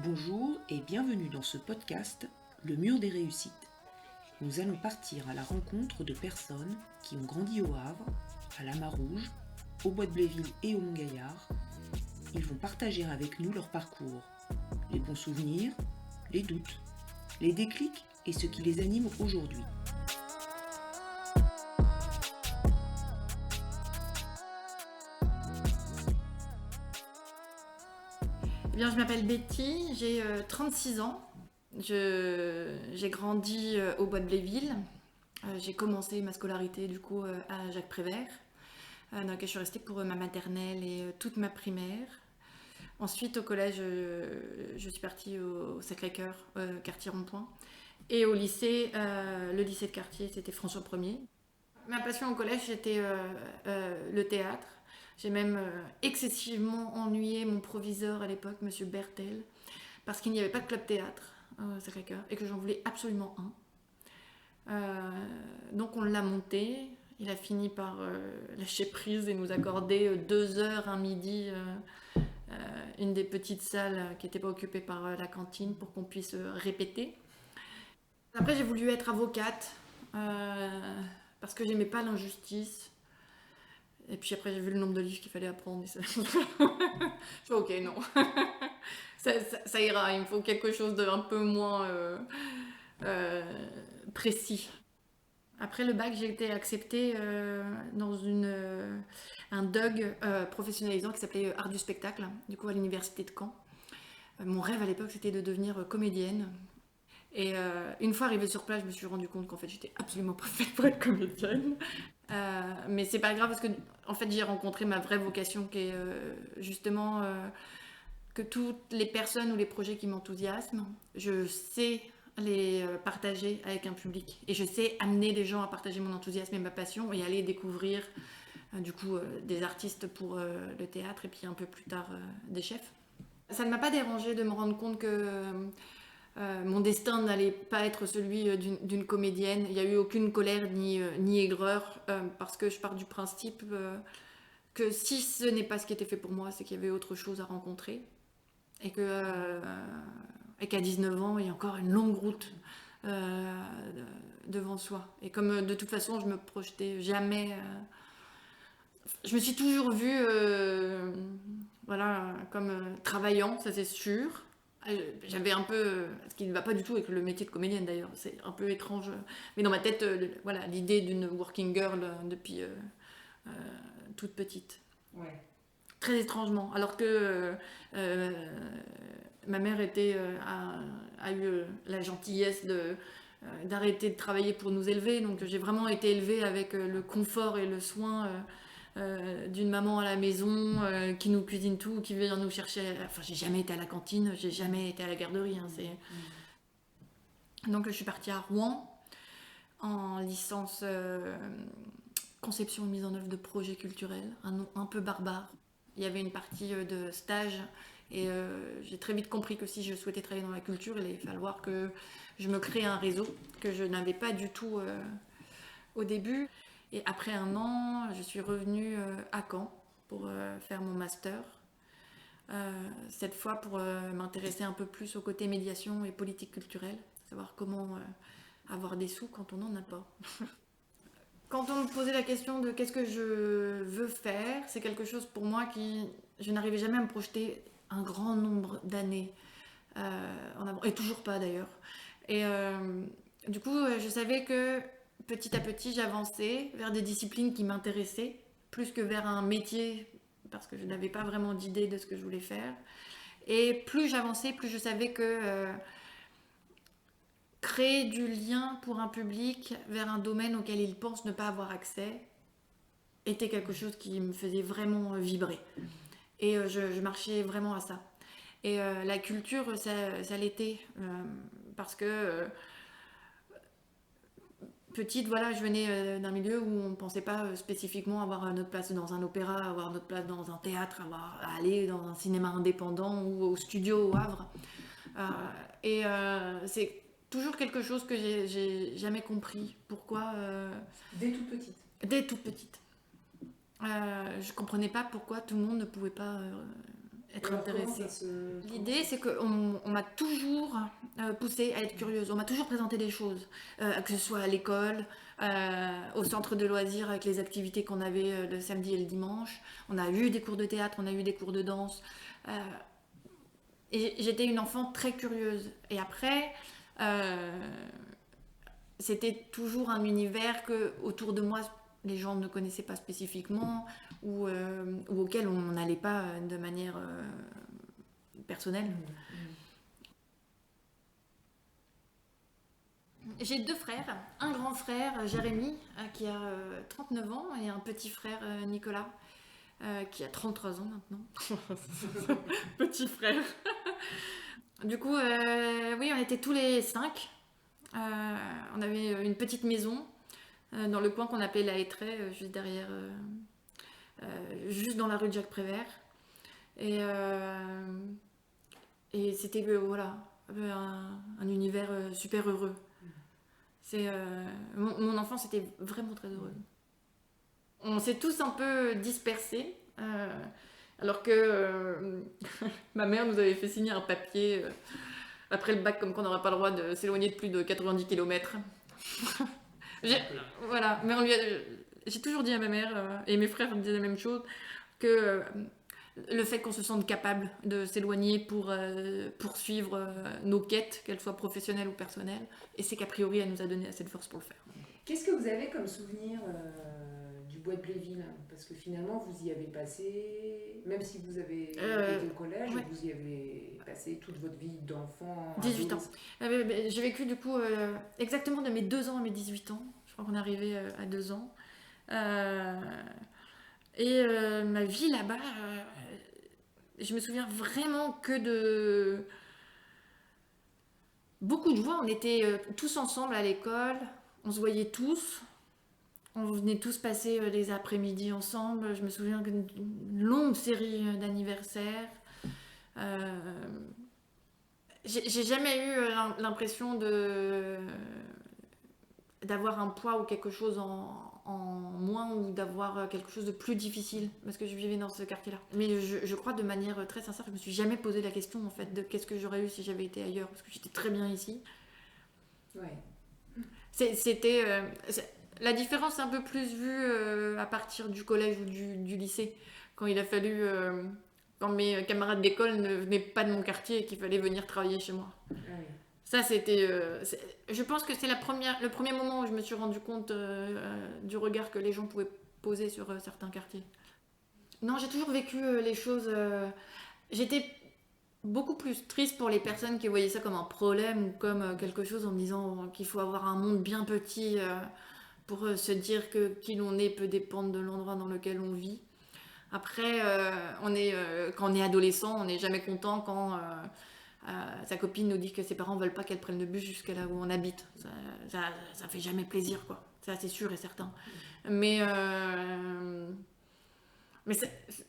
Bonjour et bienvenue dans ce podcast, Le Mur des Réussites. Nous allons partir à la rencontre de personnes qui ont grandi au Havre, à la Marouge, au Bois de Bléville et au Mont-Gaillard. Ils vont partager avec nous leur parcours, les bons souvenirs, les doutes, les déclics et ce qui les anime aujourd'hui. Eh bien, je m'appelle Betty, j'ai 36 ans. J'ai grandi au Bois de Bléville. J'ai commencé ma scolarité du coup à Jacques Prévert, dans laquelle je suis restée pour ma maternelle et toute ma primaire. Ensuite, au collège, je suis partie au Sacré-Cœur, quartier Rond-Point. Et au lycée, le lycée de quartier, c'était François 1er. Ma passion au collège, c'était le théâtre. J'ai même excessivement ennuyé mon proviseur à l'époque, Monsieur Bertel, parce qu'il n'y avait pas de club théâtre au Sacré-Cœur et que j'en voulais absolument un. Donc on l'a monté. Il a fini par lâcher prise et nous accorder 2 heures un midi, une des petites salles qui n'était pas occupée par la cantine pour qu'on puisse répéter. Après j'ai voulu être avocate parce que j'aimais pas l'injustice. Et puis après j'ai vu le nombre de livres qu'il fallait apprendre. Et ça... je fais ok non, ça ira, il me faut quelque chose d'un peu moins précis. Après le bac, j'ai été acceptée dans un DUG professionnalisant qui s'appelait Art du spectacle, du coup à l'université de Caen. Mon rêve à l'époque, c'était de devenir comédienne. Et une fois arrivée sur place, je me suis rendu compte qu'en fait, j'étais absolument pas faite pour être comédienne. Mais c'est pas grave parce que en fait, j'ai rencontré ma vraie vocation qui est justement que toutes les personnes ou les projets qui m'enthousiasment, je sais les partager avec un public. Et je sais amener des gens à partager mon enthousiasme et ma passion et aller découvrir du coup des artistes pour le théâtre et puis un peu plus tard des chefs. Ça ne m'a pas dérangé de me rendre compte que mon destin n'allait pas être celui d'une comédienne. Il n'y a eu aucune colère ni aigreur parce que je pars du principe que si ce n'est pas ce qui était fait pour moi, c'est qu'il y avait autre chose à rencontrer. Et qu'à 19 ans, il y a encore une longue route devant soi. Et comme de toute façon, je me projetais jamais. Je me suis toujours vue voilà, comme travaillant, ça c'est sûr. J'avais un peu, ce qui ne va pas du tout avec le métier de comédienne d'ailleurs, c'est un peu étrange. Mais dans ma tête, voilà, l'idée d'une working girl depuis toute petite. Ouais. Très étrangement. Alors que ma mère a eu la gentillesse d'arrêter de travailler pour nous élever. Donc j'ai vraiment été élevée avec le confort et le soin d'une maman à la maison qui nous cuisine tout, qui vient nous chercher. Enfin, j'ai jamais été à la cantine, j'ai jamais été à la garderie. Hein, Donc je suis partie à Rouen en licence conception et mise en œuvre de projets culturels, un nom un peu barbare. Il y avait une partie de stage et j'ai très vite compris que si je souhaitais travailler dans la culture, il allait falloir que je me crée un réseau que je n'avais pas du tout au début. Et après 1 an, je suis revenue à Caen pour faire mon master. Cette fois pour m'intéresser un peu plus au côté médiation et politique culturelle, savoir comment avoir des sous quand on n'en a pas. Quand on me posait la question de qu'est-ce que je veux faire, c'est quelque chose pour moi qui... Je n'arrivais jamais à me projeter un grand nombre d'années en avant, et toujours pas d'ailleurs. Et du coup, je savais que petit à petit, j'avançais vers des disciplines qui m'intéressaient, plus que vers un métier, parce que je n'avais pas vraiment d'idée de ce que je voulais faire. Et plus j'avançais, plus je savais que... créer du lien pour un public vers un domaine auquel il pense ne pas avoir accès était quelque chose qui me faisait vraiment vibrer. Et je marchais vraiment à ça. Et la culture, ça l'était. Parce que petite, voilà, je venais d'un milieu où on ne pensait pas spécifiquement avoir notre place dans un opéra, avoir notre place dans un théâtre, aller dans un cinéma indépendant ou au studio au Havre. C'est toujours quelque chose que j'ai jamais compris. Pourquoi Dès toute petite. Dès toute petite. Je comprenais pas pourquoi tout le monde ne pouvait pas être intéressée. L'idée, c'est qu'on m'a toujours poussée à être curieuse. On m'a toujours présenté des choses, que ce soit à l'école, au centre de loisirs avec les activités qu'on avait le samedi et le dimanche. On a eu des cours de théâtre, on a eu des cours de danse. Et j'étais une enfant très curieuse. Et après, c'était toujours un univers que autour de moi, les gens ne connaissaient pas spécifiquement ou auquel on n'allait pas de manière personnelle. J'ai 2 frères, un grand frère, Jérémy, qui a 39 ans, et un petit frère, Nicolas, qui a 33 ans maintenant. Petit frère. Du coup, oui, on était tous les 5. On avait une petite maison dans le coin qu'on appelait la Hétraie, juste derrière, juste dans la rue de Jacques Prévert. Et c'était voilà, un univers super heureux. Mon enfance était vraiment très heureuse. On s'est tous un peu dispersés, alors que ma mère nous avait fait signer un papier après le bac comme qu'on n'aura pas le droit de s'éloigner de plus de 90 km. Voilà, mais j'ai toujours dit à ma mère, et mes frères me disaient la même chose, que le fait qu'on se sente capable de s'éloigner pour poursuivre nos quêtes, qu'elles soient professionnelles ou personnelles, et c'est qu'a priori elle nous a donné assez de force pour le faire. Qu'est-ce que vous avez comme souvenir du bois de Bléville? Parce que finalement vous y avez passé, même si vous avez été au collège, ouais. Vous y avez passé toute votre vie d'enfant. 18 ans. J'ai vécu du coup exactement de mes 2 ans à mes 18 ans. Je crois qu'on est arrivé à 2 ans. Ma vie là-bas, je me souviens vraiment que de beaucoup de joie. On était tous ensemble à l'école, on se voyait tous, on venait tous passer les après-midi ensemble. Je me souviens d'une longue série d'anniversaires. J'ai jamais eu l'impression d'avoir un poids ou quelque chose en moins, ou d'avoir quelque chose de plus difficile parce que je vivais dans ce quartier-là. Mais je crois de manière très sincère, je me suis jamais posé la question en fait de qu'est-ce que j'aurais eu si j'avais été ailleurs, parce que j'étais très bien ici. Ouais. C'était la différence est un peu plus vue à partir du collège ou du lycée, quand il a fallu quand mes camarades d'école ne venaient pas de mon quartier et qu'il fallait venir travailler chez moi. Ouais. Ça, c'était... je pense que c'est le premier moment où je me suis rendu compte du regard que les gens pouvaient poser sur certains quartiers. Non, j'ai toujours vécu les choses... J'étais beaucoup plus triste pour les personnes qui voyaient ça comme un problème ou comme quelque chose en me disant qu'il faut avoir un monde bien petit pour se dire que qui l'on est peut dépendre de l'endroit dans lequel on vit. Après, quand on est adolescent, on n'est jamais content quand... sa copine nous dit que ses parents veulent pas qu'elle prenne le bus jusqu'à là où on habite. Ça fait jamais plaisir, quoi. Ça, c'est sûr et certain. Mais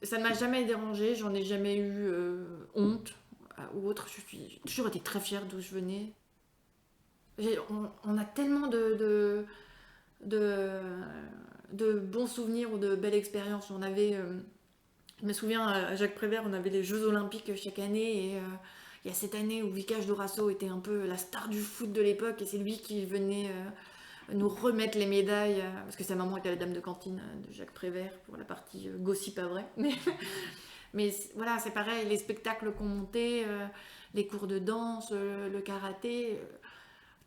ça ne m'a jamais dérangée. J'en ai jamais eu honte ou autre. J'ai toujours été très fière d'où je venais. On a tellement de bons souvenirs ou de belles expériences. Je me souviens, à Jacques Prévert, on avait les Jeux Olympiques chaque année, et il y a cette année où Vicage Dorasso était un peu la star du foot de l'époque, et c'est lui qui venait nous remettre les médailles, parce que sa maman était la dame de cantine de Jacques Prévert, pour la partie gossip pas vrai. Mais voilà, c'est pareil, les spectacles qu'on montait, les cours de danse, le karaté,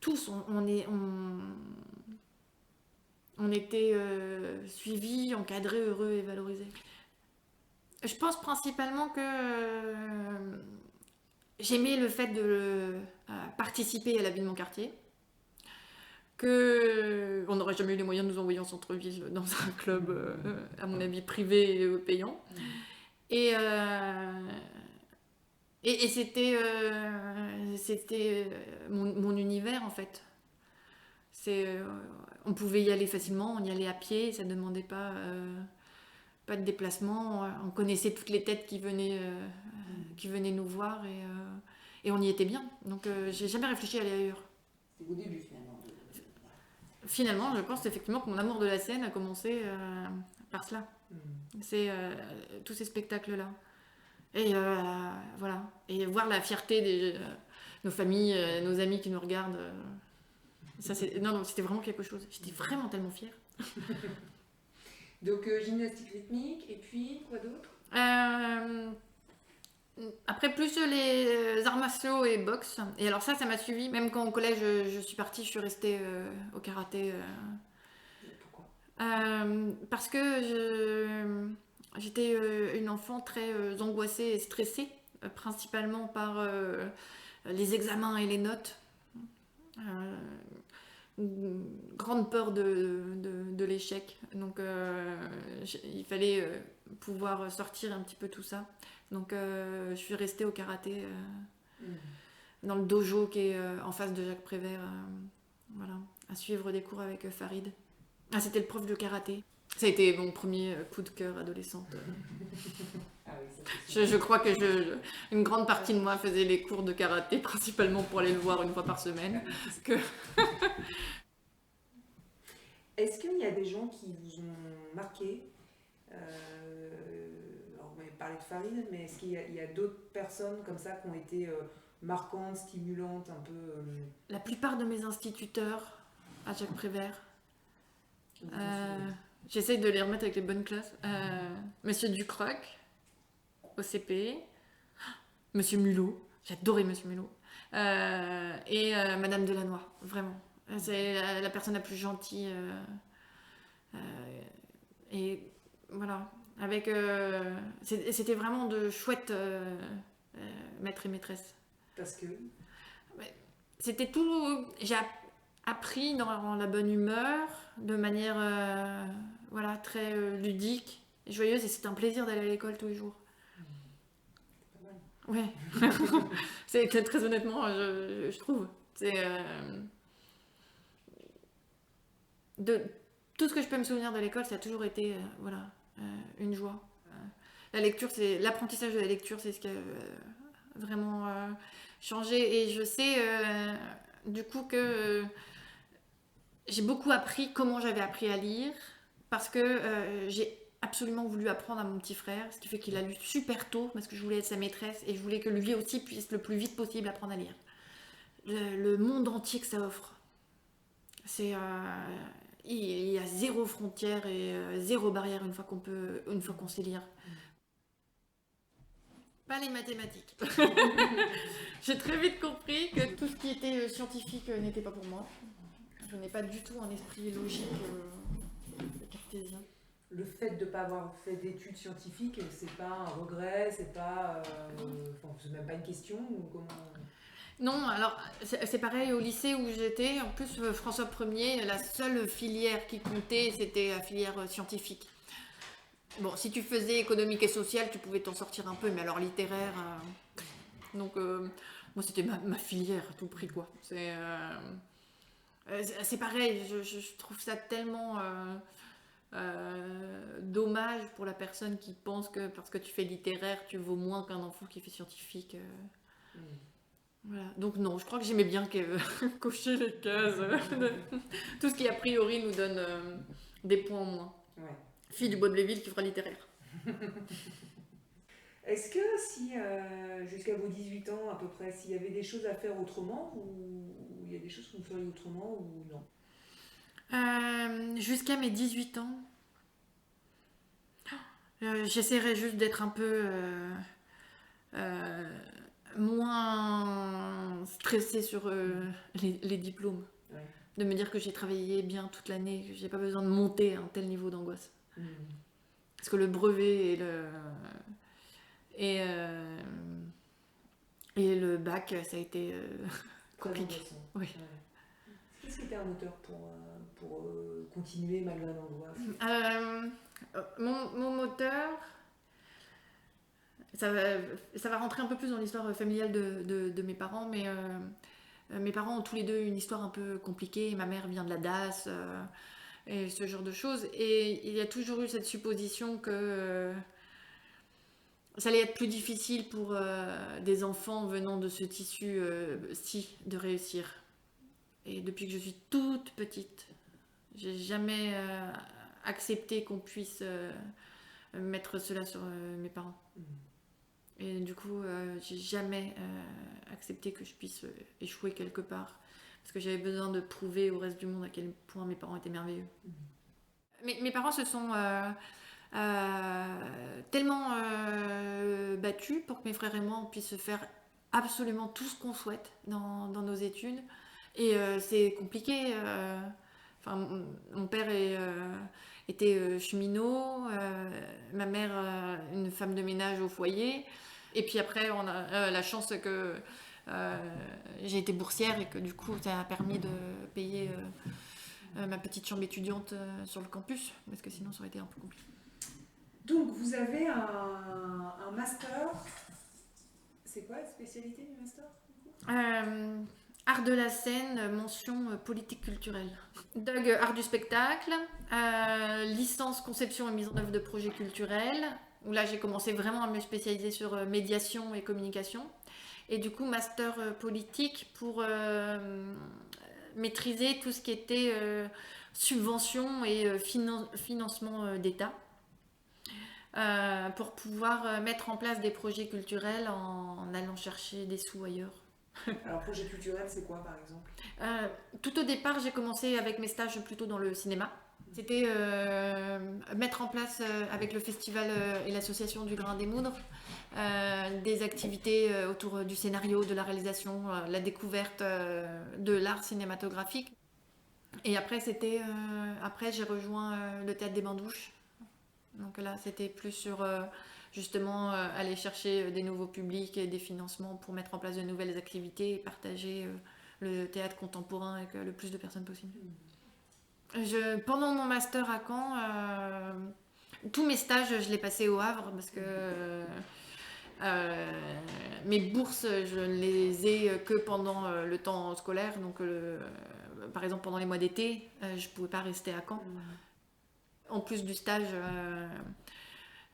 tous, on était suivis, encadrés, heureux et valorisés. Je pense principalement que j'aimais le fait de participer à la vie de mon quartier, qu'on n'aurait jamais eu les moyens de nous envoyer en centre-ville dans un club, à mon avis, privé et payant. Et c'était mon univers, en fait. On pouvait y aller facilement, on y allait à pied, ça ne demandait pas de déplacement. On connaissait toutes les têtes qui venaient nous voir, et on y était bien. Donc j'ai jamais réfléchi à aller ailleurs. C'était au début finalement. Finalement, je pense effectivement que mon amour de la scène a commencé par cela. C'est tous ces spectacles-là. Et voilà. Et voir la fierté de nos familles, nos amis qui nous regardent. Non, c'était vraiment quelque chose. J'étais vraiment tellement fière. Donc gymnastique rythmique, et puis quoi d'autre? Après, plus les arts martiaux et boxe. Et alors ça m'a suivi. Même quand au collège, je suis partie, je suis restée au karaté. Pourquoi? Parce que j'étais une enfant très angoissée et stressée, principalement par les examens et les notes. Une grande peur de l'échec. Donc il fallait pouvoir sortir un petit peu tout ça. Donc je suis restée au karaté dans le dojo qui est en face de Jacques Prévert. Voilà, à suivre des cours avec Farid. Ah, c'était le prof de karaté. Ça a été mon premier coup de cœur adolescente. Ah oui, ça c'est Je crois que une grande partie de moi faisait les cours de karaté principalement pour aller le voir une fois par semaine. Est-ce qu'il y a des gens qui vous ont marqué? Alors, vous m'avez parlé de Farid, mais est-ce qu'il y a d'autres personnes comme ça qui ont été marquantes, stimulantes, un peu La plupart de mes instituteurs à Jacques Prévert, j'essaye de les remettre avec les bonnes classes. Monsieur Ducroc, au CP, Monsieur Mulot, j'adorais Monsieur Mulot, et Madame Delannoy, vraiment. C'est la personne la plus gentille. Et voilà, avec c'était vraiment de chouettes maîtres et maîtresses. parce que C'était tout. J'ai appris dans la bonne humeur, de manière voilà, très ludique et joyeuse, et c'était un plaisir d'aller à l'école tous les jours. c'est pas mal. Ouais, c'est très honnêtement, je trouve. C'est de tout ce que je peux me souvenir de l'école, ça a toujours été voilà, une joie. La lecture, c'est l'apprentissage de la lecture, c'est ce qui a vraiment changé. Et je sais du coup que j'ai beaucoup appris comment j'avais appris à lire, parce que j'ai absolument voulu apprendre à mon petit frère, ce qui fait qu'il a lu super tôt, parce que je voulais être sa maîtresse et je voulais que lui aussi puisse le plus vite possible apprendre à lire. Le monde entier que ça offre, c'est il y a zéro frontière et zéro barrière une fois qu'on sait lire. Pas les mathématiques. J'ai très vite compris que tout ce qui était scientifique n'était pas pour moi. Je n'ai pas du tout un esprit logique cartésien. Le fait de ne pas avoir fait d'études scientifiques, c'est pas un regret, c'est pas. Enfin, c'est même pas une question ou comment. Non, alors c'est pareil au lycée où j'étais. En plus, François Ier, la seule filière qui comptait, c'était la filière scientifique. Bon, si tu faisais économique et social, tu pouvais t'en sortir un peu, mais alors littéraire. Donc, moi, c'était ma filière à tout prix, quoi. C'est pareil, je trouve ça tellement dommage pour la personne qui pense que parce que tu fais littéraire, tu vaux moins qu'un enfant qui fait scientifique. Voilà. Donc non, je crois que j'aimais bien cocher les cases. Tout ce qui a priori nous donne des points en moins. Ouais. Fille du Bois de Bléville qui fera littéraire. Est-ce que si, jusqu'à vos 18 ans à peu près, s'il y avait des choses à faire autrement, ou il y a des choses que vous feriez autrement, ou non? Jusqu'à mes 18 ans, j'essaierai juste d'être un peu moins stressée sur les diplômes. Ouais. De me dire que j'ai travaillé bien toute l'année, que j'ai pas besoin de monter à un tel niveau d'angoisse. Parce que le brevet et le bac, ça a été compliqué. Oui. Ouais. Qu'est-ce qui était un moteur pour continuer malgré l'angoisse? Mon moteur, ça va rentrer un peu plus dans l'histoire familiale de mes parents, mais mes parents ont tous les deux une histoire un peu compliquée. Ma mère vient de la DAS et ce genre de choses. Et il y a toujours eu cette supposition que ça allait être plus difficile pour des enfants venant de ce tissu-ci de réussir. Et depuis que je suis toute petite, j'ai jamais accepté qu'on puisse mettre cela sur mes parents. Et du coup, j'ai jamais accepté que je puisse échouer quelque part. Parce que j'avais besoin de prouver au reste du monde à quel point mes parents étaient merveilleux. Mes parents se sont tellement battus pour que mes frères et moi on puisse faire absolument tout ce qu'on souhaite dans nos études. Et c'est compliqué. Enfin, mon père était cheminot, ma mère une femme de ménage au foyer. Et puis après, on a la chance que j'ai été boursière et que du coup, ça a permis de payer ma petite chambre étudiante sur le campus, parce que sinon, ça aurait été un peu compliqué. Donc, vous avez un master. C'est quoi la spécialité du master Art de la scène, mention politique culturelle. Doug, art du spectacle. Licence conception et mise en œuvre de projets culturels, où là j'ai commencé vraiment à me spécialiser sur médiation et communication. Et du coup, master politique pour maîtriser tout ce qui était subvention et financement d'État. Pour pouvoir mettre en place des projets culturels en allant chercher des sous ailleurs. Alors, projet culturel, c'est quoi par exemple Tout au départ, j'ai commencé avec mes stages plutôt dans le cinéma. C'était mettre en place avec le festival et l'association du Grain des Moudres des activités autour du scénario, de la réalisation, la découverte de l'art cinématographique. Et après, après j'ai rejoint le Théâtre des Bains-Douches. Donc là, c'était plus sur justement aller chercher des nouveaux publics et des financements pour mettre en place de nouvelles activités et partager le théâtre contemporain avec le plus de personnes possible. Pendant mon master à Caen, tous mes stages, je les passais au Havre parce que mes bourses, je ne les ai que pendant le temps scolaire. Donc, par exemple, pendant les mois d'été, je ne pouvais pas rester à Caen. En plus du stage,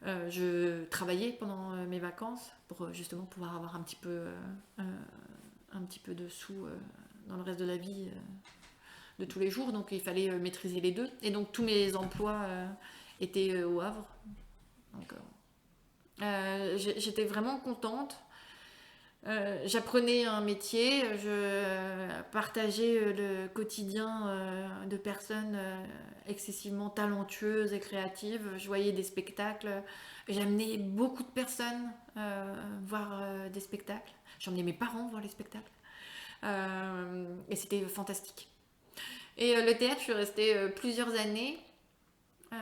je travaillais pendant mes vacances pour justement pouvoir avoir un petit peu de sous dans le reste de la vie de tous les jours. Donc il fallait maîtriser les deux. Et donc tous mes emplois étaient au Havre. Donc j'étais vraiment contente. J'apprenais un métier, je partageais le quotidien de personnes excessivement talentueuses et créatives. Je voyais des spectacles, j'amenais beaucoup de personnes voir des spectacles. J'emmenais mes parents voir les spectacles. Et c'était fantastique. Et le théâtre, je suis restée plusieurs années. Je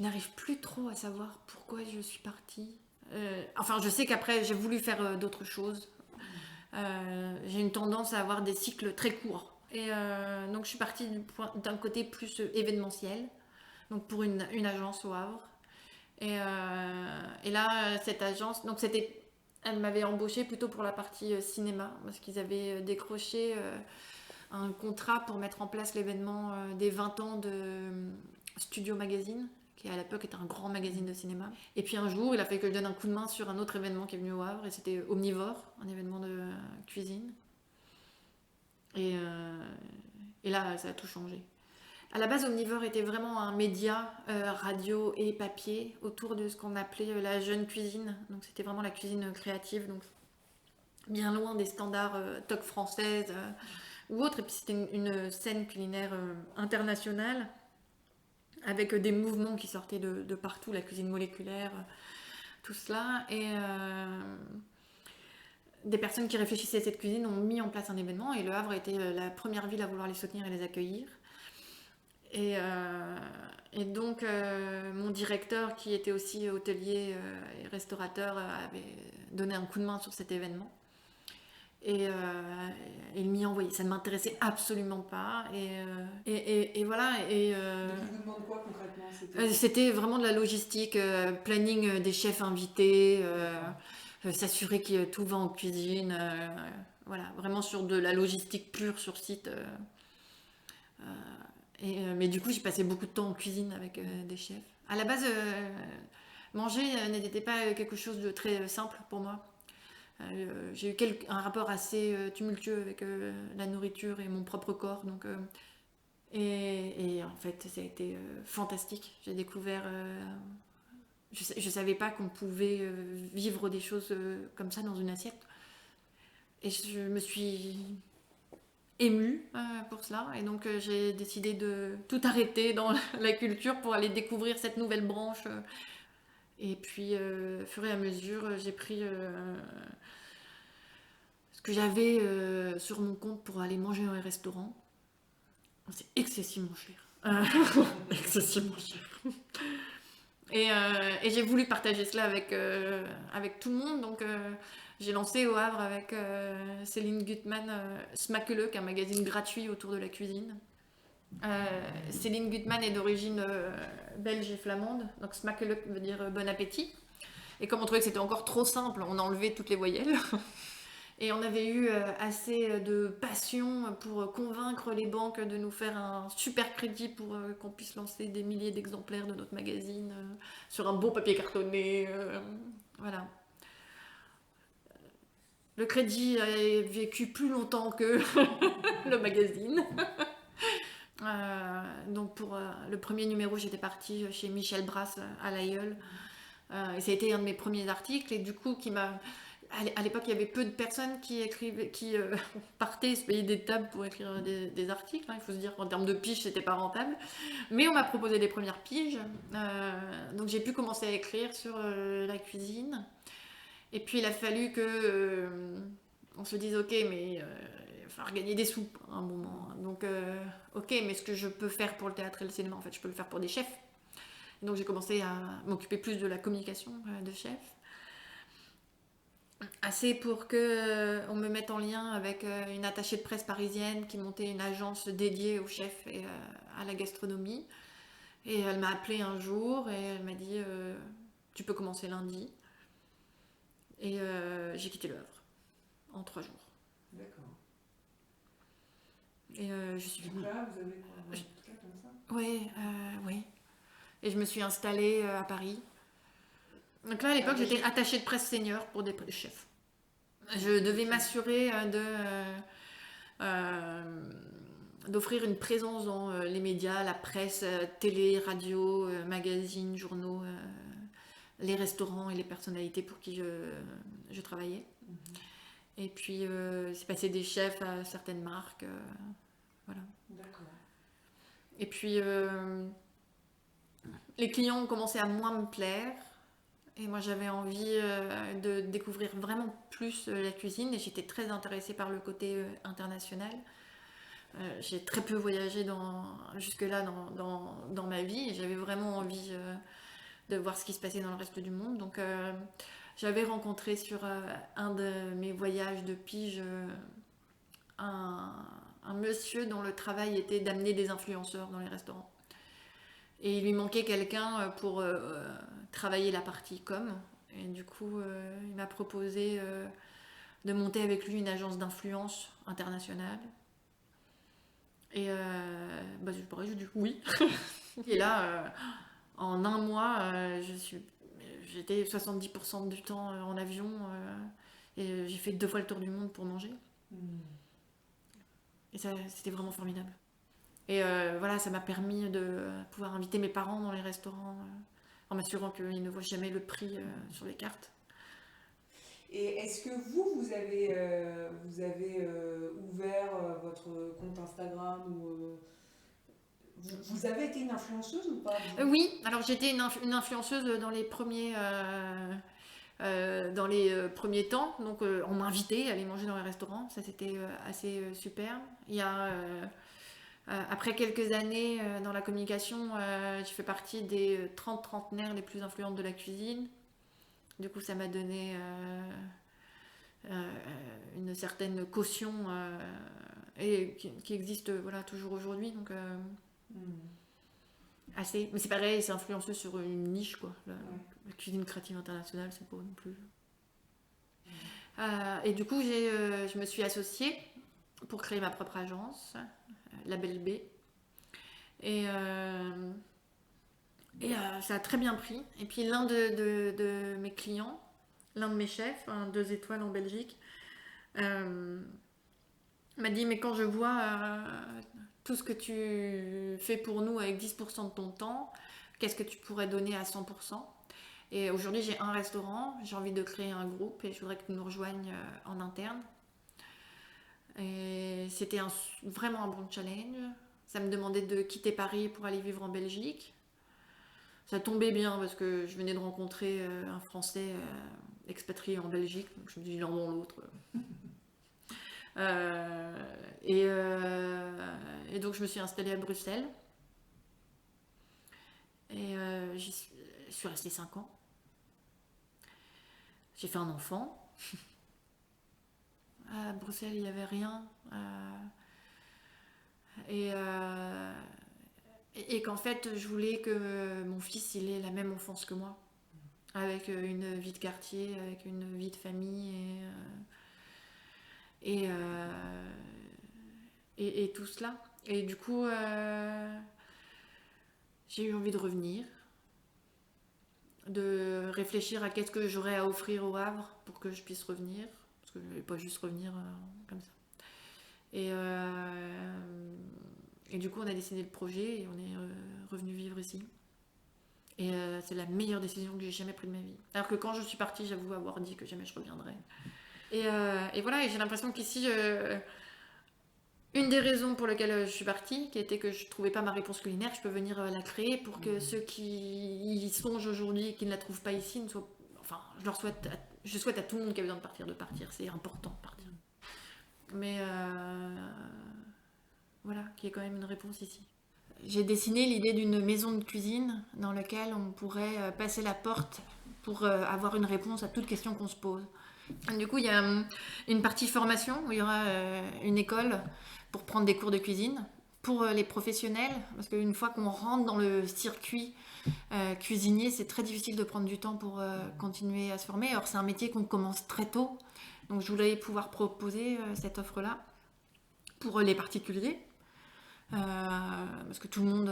n'arrive plus trop à savoir pourquoi je suis partie. Enfin, je sais qu'après, j'ai voulu faire d'autres choses. J'ai une tendance à avoir des cycles très courts. Et donc, je suis partie d'un côté plus événementiel, donc pour une agence au Havre. Et là, cette agence, donc elle m'avait embauchée plutôt pour la partie cinéma, parce qu'ils avaient décroché un contrat pour mettre en place l'événement des 20 ans de Studio Magazine, qui à l'époque était un grand magazine de cinéma. Et puis un jour, il a fait que je donne un coup de main sur un autre événement qui est venu au Havre, et c'était Omnivore, un événement de cuisine. Et là, ça a tout changé. À la base, Omnivore était vraiment un média radio et papier autour de ce qu'on appelait la jeune cuisine. Donc c'était vraiment la cuisine créative, donc bien loin des standards toc française ou autres. Et puis c'était une scène culinaire internationale, avec des mouvements qui sortaient de partout, la cuisine moléculaire, tout cela. Et des personnes qui réfléchissaient à cette cuisine ont mis en place un événement, et Le Havre était la première ville à vouloir les soutenir et les accueillir. Et donc, mon directeur, qui était aussi hôtelier et restaurateur, avait donné un coup de main sur cet événement. Et il m'y a envoyé. Ça ne m'intéressait absolument pas. Et voilà. Il vous demande quoi concrètement C'était vraiment de la logistique, planning des chefs invités, s'assurer que tout va en cuisine. Voilà, vraiment sur de la logistique pure sur site. Mais du coup, j'ai passé beaucoup de temps en cuisine avec des chefs. À la base, manger n'était pas quelque chose de très simple pour moi. J'ai eu un rapport assez tumultueux avec la nourriture et mon propre corps. Donc, et en fait, ça a été fantastique. J'ai découvert je savais pas qu'on pouvait vivre des choses comme ça dans une assiette. Et je me suis émue pour cela. Et donc j'ai décidé de tout arrêter dans la culture pour aller découvrir cette nouvelle branche. Et puis, au fur et à mesure, j'ai pris ce que j'avais sur mon compte pour aller manger dans les restaurants. C'est excessivement cher. Excessivement cher. Et j'ai voulu partager cela avec tout le monde. Donc, j'ai lancé au Havre avec Céline Gutmann Smakele, un magazine gratuit autour de la cuisine. Céline Gutmann est d'origine belge et flamande. Donc, Smakele veut dire bon appétit. Et comme on trouvait que c'était encore trop simple, on a enlevé toutes les voyelles. Et on avait eu assez de passion pour convaincre les banques de nous faire un super crédit pour qu'on puisse lancer des milliers d'exemplaires de notre magazine sur un beau papier cartonné. Voilà. Le crédit a vécu plus longtemps que le magazine. Donc pour le premier numéro, j'étais partie chez Michel Brasse à l'Aïeul. Et ça a été un de mes premiers articles et du coup qui m'a... À l'époque, il y avait peu de personnes qui écrivaient, qui partaient se payer des tables pour écrire des articles. Il faut se dire qu'en termes de piges, c'était pas rentable. Mais on m'a proposé des premières piges. Donc j'ai pu commencer à écrire sur la cuisine. Et puis il a fallu que on se dise, ok, mais il va falloir gagner des sous à un moment. Donc, ok, mais ce que je peux faire pour le théâtre et le cinéma, en fait, je peux le faire pour des chefs. Et donc j'ai commencé à m'occuper plus de la communication de chefs. Assez pour que on me mette en lien avec une attachée de presse parisienne qui montait une agence dédiée aux chefs et à la gastronomie. Et elle m'a appelée un jour et elle m'a dit tu peux commencer lundi. Et j'ai quitté le Havre en 3 jours. D'accord. Et je suis... Donc là, vous avez quoi, un cas comme ça? Oui, oui. Et je me suis installée à Paris. Donc là, à l'époque, j'étais attachée de presse senior pour des chefs. Je devais m'assurer d'offrir une présence dans les médias, la presse, télé, radio, magazines, journaux, les restaurants et les personnalités pour qui je travaillais. Et puis, c'est passé des chefs à certaines marques. Voilà. D'accord. Et puis, les clients ont commencé à moins me plaire. Et moi, j'avais envie de découvrir vraiment plus la cuisine. Et j'étais très intéressée par le côté international. J'ai très peu voyagé jusque-là dans ma vie. Et j'avais vraiment envie de voir ce qui se passait dans le reste du monde. Donc, j'avais rencontré sur un de mes voyages de pige un monsieur dont le travail était d'amener des influenceurs dans les restaurants. Et il lui manquait quelqu'un pour travailler la partie com. Et du coup, il m'a proposé de monter avec lui une agence d'influence internationale. Et j'ai dit oui. Et là, en un mois, j'étais 70% du temps en avion. Et j'ai fait 2 fois le tour du monde pour manger. Et ça, c'était vraiment formidable. Et voilà, ça m'a permis de pouvoir inviter mes parents dans les restaurants en m'assurant qu'ils ne voient jamais le prix sur les cartes. Et est-ce que vous avez ouvert votre compte Instagram ou vous avez été une influenceuse ou pas? Oui, alors j'étais une influenceuse dans les premiers temps. Donc on m'invitait à aller manger dans les restaurants. Ça, c'était assez super. Il y a... après quelques années dans la communication, je fais partie des 30 trentenaires les plus influentes de la cuisine. Du coup, ça m'a donné une certaine caution et qui existe voilà, toujours aujourd'hui. Donc, assez. Mais c'est pareil, c'est influencé sur une niche, quoi. La cuisine créative internationale, c'est pas non plus. Et du coup, je me suis associée pour créer ma propre agence. Label B. Et ça a très bien pris. Et puis l'un de mes clients, l'un de mes chefs, 2 étoiles en Belgique, m'a dit mais quand je vois tout ce que tu fais pour nous avec 10% de ton temps, qu'est-ce que tu pourrais donner à 100%? Et aujourd'hui, j'ai un restaurant, j'ai envie de créer un groupe et je voudrais que tu nous rejoignes en interne. Et c'était vraiment un bon challenge. Ça me demandait de quitter Paris pour aller vivre en Belgique. Ça tombait bien parce que je venais de rencontrer un Français expatrié en Belgique, donc je me dis l'un dans l'autre. Euh, et donc je me suis installée à Bruxelles. Et je suis restée 5 ans. J'ai fait un enfant. À Bruxelles, il n'y avait rien. Et, euh, et qu'en fait, je voulais que mon fils il ait la même enfance que moi. Avec une vie de quartier, avec une vie de famille et, et tout cela. Et du coup, j'ai eu envie de revenir, de réfléchir à qu'est-ce que j'aurais à offrir au Havre pour que je puisse revenir. Parce que je ne vais pas juste revenir comme ça. Et du coup, on a dessiné le projet et on est revenu vivre ici. Et c'est la meilleure décision que j'ai jamais prise de ma vie. Alors que quand je suis partie, j'avoue avoir dit que jamais je reviendrais. Et voilà, et j'ai l'impression qu'ici, une des raisons pour lesquelles je suis partie, qui était que je trouvais pas ma réponse culinaire, je peux venir la créer pour que ceux qui y songent aujourd'hui et qui ne la trouvent pas ici, ne soient... enfin, je souhaite à tout le monde qui a besoin de partir. C'est important de partir. Mais voilà, qu'il y ait quand même une réponse ici. J'ai dessiné l'idée d'une maison de cuisine dans laquelle on pourrait passer la porte pour avoir une réponse à toute question qu'on se pose. Du coup, il y a une partie formation où il y aura une école pour prendre des cours de cuisine pour les professionnels, parce qu'une fois qu'on rentre dans le circuit cuisinier, c'est très difficile de prendre du temps pour continuer à se former. Alors c'est un métier qu'on commence très tôt, donc je voulais pouvoir proposer cette offre-là pour les particuliers, parce que tout le monde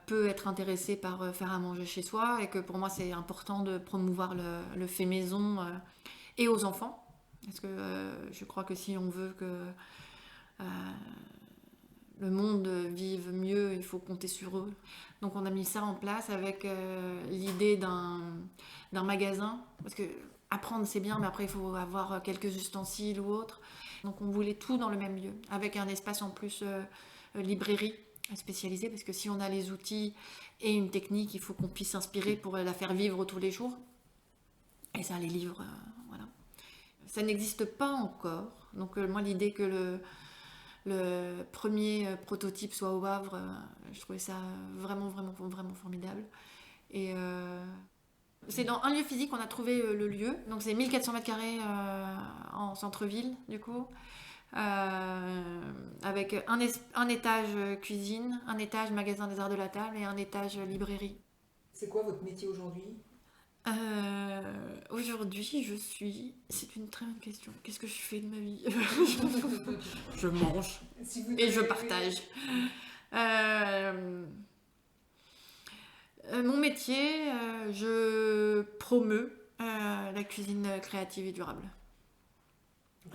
peut être intéressé par faire à manger chez soi, et que pour moi c'est important de promouvoir le fait maison et aux enfants, parce que je crois que si on veut que le monde vive mieux, il faut compter sur eux. Donc on a mis ça en place avec l'idée d'un magasin, parce que apprendre c'est bien, mais après il faut avoir quelques ustensiles ou autres. Donc on voulait tout dans le même lieu, avec un espace en plus librairie spécialisée, parce que si on a les outils et une technique, il faut qu'on puisse s'inspirer pour la faire vivre tous les jours. Et ça, les livres, voilà. Ça n'existe pas encore. Donc moi, l'idée que le premier prototype soit au Havre, je trouvais ça vraiment, vraiment, vraiment formidable. Et c'est dans un lieu physique qu'on a trouvé le lieu. Donc c'est 1400 mètres carrés en centre-ville, du coup. Avec un étage cuisine, un étage magasin des arts de la table et un étage librairie. C'est quoi votre métier aujourd'hui ? Aujourd'hui, je suis... C'est une très bonne question. Qu'est-ce que je fais de ma vie ? Je mange et je partage. Mon métier, je promeus la cuisine créative et durable.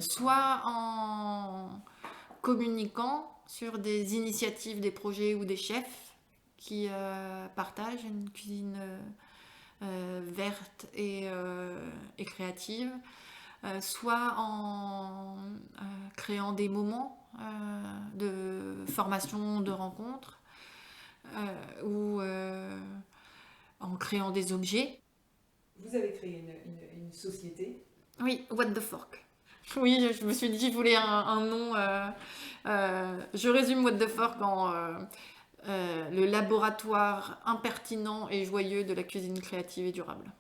Soit en communiquant sur des initiatives, des projets ou des chefs qui partagent une cuisine verte et créative, soit en créant des moments de formation, de rencontres, ou en créant des objets. Vous avez créé une société ? Oui, What the Fork. Oui, je me suis dit que je voulais un nom. Je résume What the Fork en le laboratoire impertinent et joyeux de la cuisine créative et durable.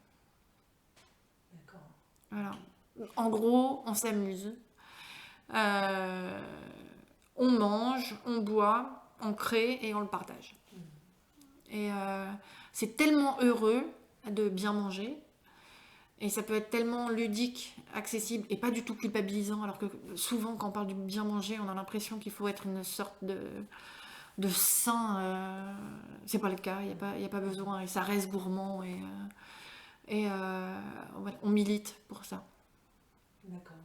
D'accord. Voilà. En gros, on s'amuse, on mange, on boit, on crée et on le partage. Et c'est tellement heureux de bien manger. Et ça peut être tellement ludique, accessible et pas du tout culpabilisant, alors que souvent quand on parle du bien manger, on a l'impression qu'il faut être une sorte de saint. C'est pas le cas, il n'y a pas besoin, et ça reste gourmand, et on milite pour ça. D'accord.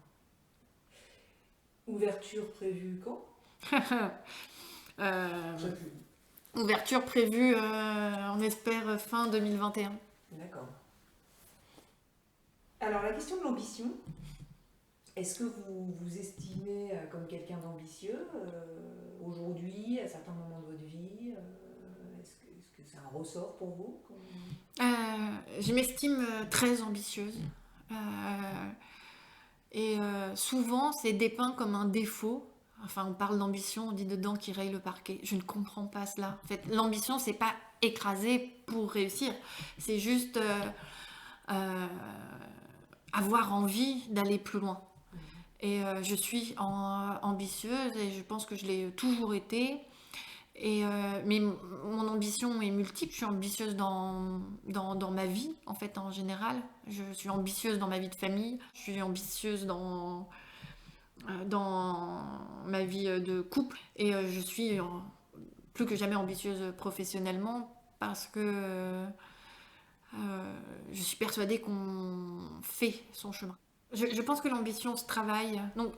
Ouverture prévue quand ? Ouverture prévue, on espère, fin 2021. Alors la question de l'ambition, est-ce que vous vous estimez comme quelqu'un d'ambitieux aujourd'hui, à certains moments de votre vie est-ce que c'est un ressort pour vous Je m'estime très ambitieuse. Souvent, c'est dépeint comme un défaut. Enfin, on parle d'ambition, on dit dedans qui raye le parquet. Je ne comprends pas cela. En fait, l'ambition, c'est pas écraser pour réussir. C'est juste avoir envie d'aller plus loin. Et je suis ambitieuse et je pense que je l'ai toujours été. Mais mon ambition est multiple. Je suis ambitieuse dans ma vie, en fait, en général. Je suis ambitieuse dans ma vie de famille. Je suis ambitieuse dans ma vie de couple. Et je suis plus que jamais ambitieuse professionnellement parce que je suis persuadée qu'on fait son chemin. Je pense que l'ambition se travaille. Donc,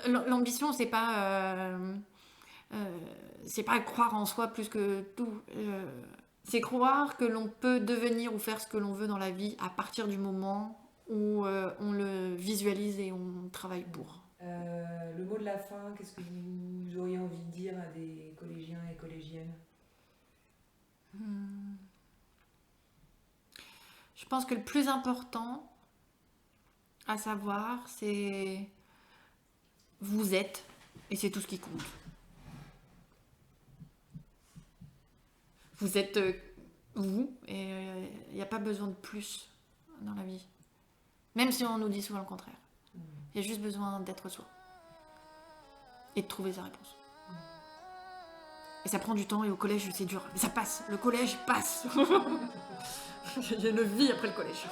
l'ambition, c'est pas croire en soi plus que tout. C'est croire que l'on peut devenir ou faire ce que l'on veut dans la vie à partir du moment où on le visualise et on travaille pour. Le mot de la fin, qu'est-ce que vous auriez envie de dire à des collégiens et collégiennes ? Je pense que le plus important à savoir, c'est vous êtes, et c'est tout ce qui compte. Vous êtes vous, et il n'y a pas besoin de plus dans la vie. Même si on nous dit souvent le contraire. Il y a juste besoin d'être soi. Et de trouver sa réponse. Et ça prend du temps, et au collège, c'est dur. Mais ça passe, le collège passe. J'ai une vie après le collège.